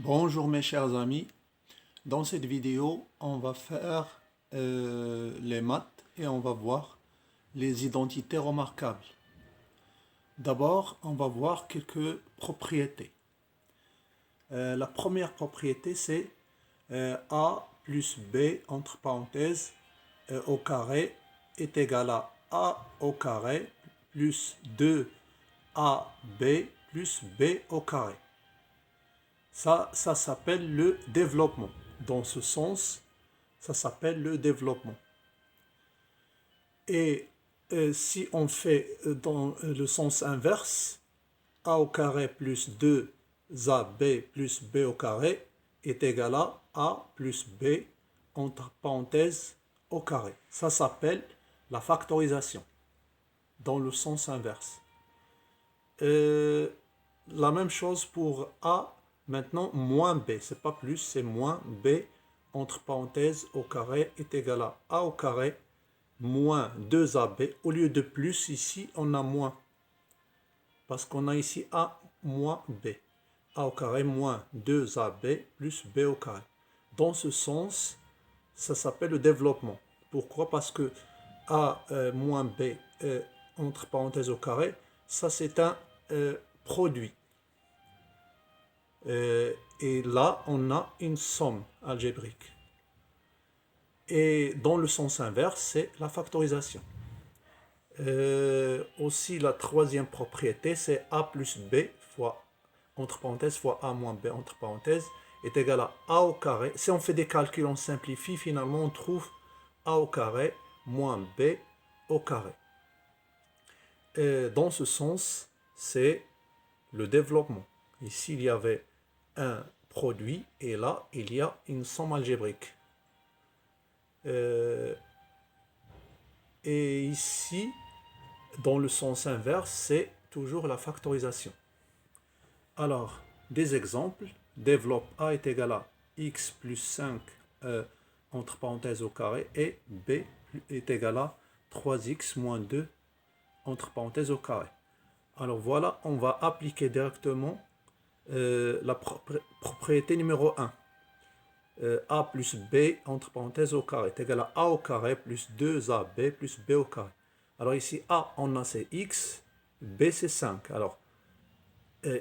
Bonjour mes chers amis, dans cette vidéo on va faire les maths et on va voir les identités remarquables. D'abord on va voir quelques propriétés. La première propriété c'est A plus B entre parenthèses au carré est égal à A au carré plus 2AB plus B au carré. Ça s'appelle le développement. Dans ce sens, ça s'appelle le développement. Et si on fait dans le sens inverse, a au carré plus 2ab plus b au carré est égal à a plus b entre parenthèses au carré. Ça s'appelle la factorisation, dans le sens inverse. La même chose pour a. Maintenant, moins b, c'est pas plus, c'est moins b, entre parenthèses, au carré, est égal à a au carré, moins 2ab. Au lieu de plus, ici, on a moins. Parce qu'on a ici a moins b. A au carré, moins 2ab, plus b au carré. Dans ce sens, ça s'appelle le développement. Pourquoi? Parce que a moins b, entre parenthèses, au carré, ça c'est un produit. Et là, on a une somme algébrique. Et dans le sens inverse, c'est la factorisation. Aussi, la troisième propriété, c'est a plus b fois, entre parenthèses, fois a moins b, entre parenthèses, est égal à a au carré. Si on fait des calculs, on simplifie, finalement, on trouve a au carré moins b au carré. Dans ce sens, c'est le développement. Ici, il y avait un produit et là il y a une somme algébrique et ici dans le sens inverse c'est toujours la factorisation. Alors des exemples: développe a est égal à x plus 5 entre parenthèses au carré et b est égal à 3x moins 2 entre parenthèses au carré. Alors voilà, on va appliquer directement la propriété numéro 1. A plus B entre parenthèses au carré est égal à A au carré plus 2AB plus B au carré. Alors ici, A, on a c'est X, B c'est 5. Alors,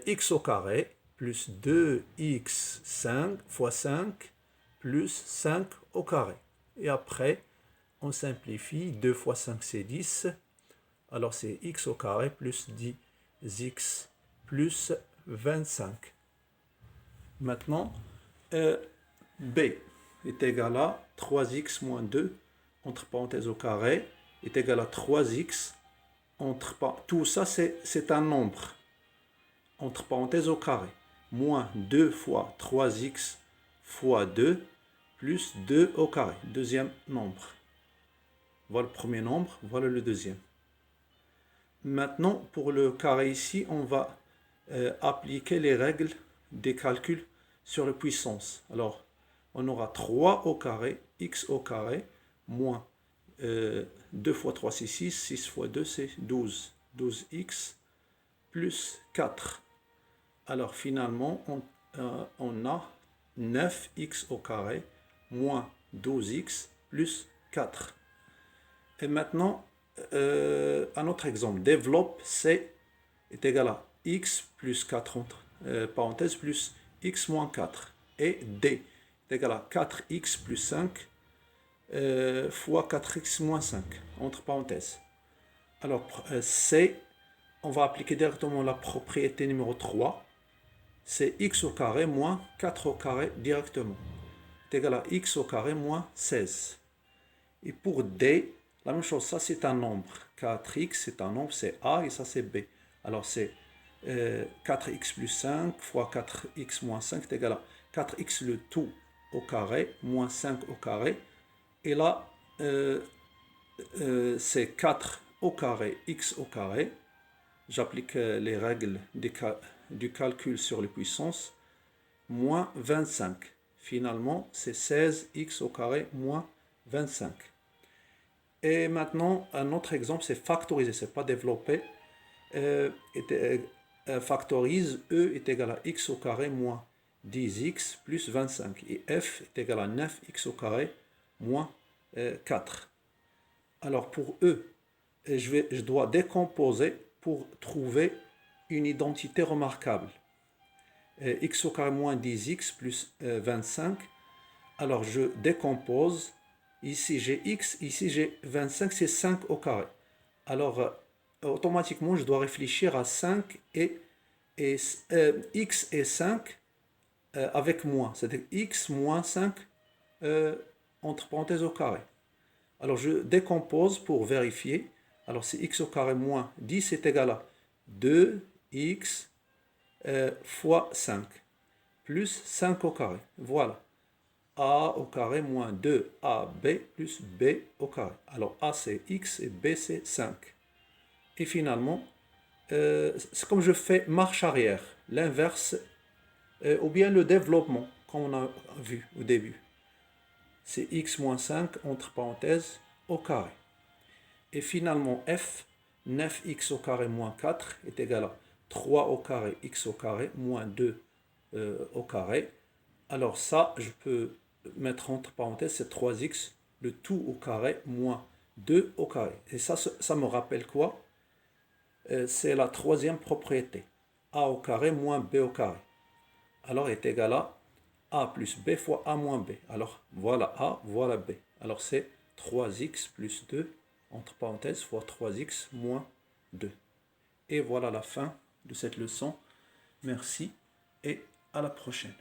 X au carré plus 2X5 fois 5 plus 5 au carré. Et après, on simplifie, 2 fois 5 c'est 10. Alors c'est X au carré plus 10X plus 25. Maintenant, B est égal à 3x moins 2, entre parenthèses au carré, est égal à 3x, tout ça c'est un nombre, entre parenthèses au carré, moins 2 fois 3x fois 2, plus 2 au carré, deuxième nombre. Voilà le premier nombre, voilà le deuxième. Maintenant, pour le carré ici, on va appliquer les règles des calculs sur les puissances. Alors, on aura 3 au carré, x au carré, moins 2 fois 3 c'est 6, 6 fois 2 c'est 12, 12x plus 4. Alors finalement, on a 9x au carré, moins 12x plus 4. Et maintenant, un autre exemple, développe C est égal à x plus 4 entre parenthèses plus x moins 4 et D est égal à 4x plus 5 fois 4x moins 5, entre parenthèses. Alors, C, on va appliquer directement la propriété numéro 3. C'est x au carré moins 4 au carré directement. C'est égal à x au carré moins 16. Et pour D, la même chose, ça c'est un nombre. 4x, c'est un nombre, c'est A et ça c'est B. Alors c'est 4x plus 5 fois 4x moins 5 est égal à 4x le tout au carré moins 5 au carré. Et là, c'est 4 au carré, x au carré. J'applique les règles du calcul sur les puissances. Moins 25. Finalement, c'est 16x au carré moins 25. Et maintenant, un autre exemple, c'est factoriser, c'est pas développer. Factorise, E est égal à x au carré moins 10x plus 25. Et f est égal à 9x au carré moins 4. Alors pour E, je dois décomposer pour trouver une identité remarquable. X au carré moins 10x plus 25. Alors je décompose. Ici j'ai x, ici j'ai 25, c'est 5 au carré. Alors automatiquement je dois réfléchir à 5 et x et 5 avec moins. C'est-à-dire x moins 5 entre parenthèses au carré. Alors je décompose pour vérifier. Alors c'est x au carré moins 10 est égal à 2x fois 5 plus 5 au carré. Voilà. A au carré moins 2AB plus B au carré. Alors A c'est x et B c'est 5. Et finalement, c'est comme je fais marche arrière, l'inverse, ou bien le développement, comme on a vu au début. C'est x moins 5 entre parenthèses au carré. Et finalement f, 9x au carré moins 4 est égal à 3 au carré x au carré moins 2 au carré. Alors ça, je peux mettre entre parenthèses, c'est 3x, le tout au carré moins 2 au carré. Et ça me rappelle quoi? C'est la troisième propriété. A au carré moins B au carré. Alors est égal à A plus B fois A moins B. Alors voilà A, voilà B. Alors c'est 3x plus 2, entre parenthèses, fois 3x moins 2. Et voilà la fin de cette leçon. Merci et à la prochaine.